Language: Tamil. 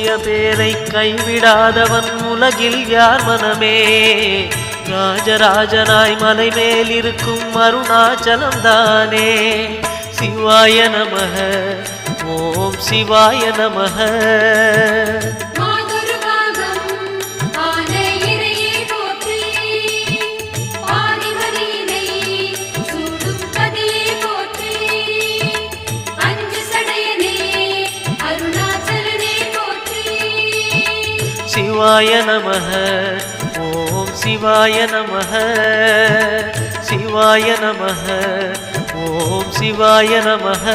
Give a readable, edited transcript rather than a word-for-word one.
தோன்றிய பேரை கைவிடாதவன் உலகில் யார் மனமே. ராஜராஜனாய் மலை மேல் இருக்கும் அருணாச்சலம் தானே. சிவாய நமக ஓம் சிவாய நமக. சிவாய நமக ஓம் சிவாய நமக. சிவாய நமக ஓம் சிவாய நமக.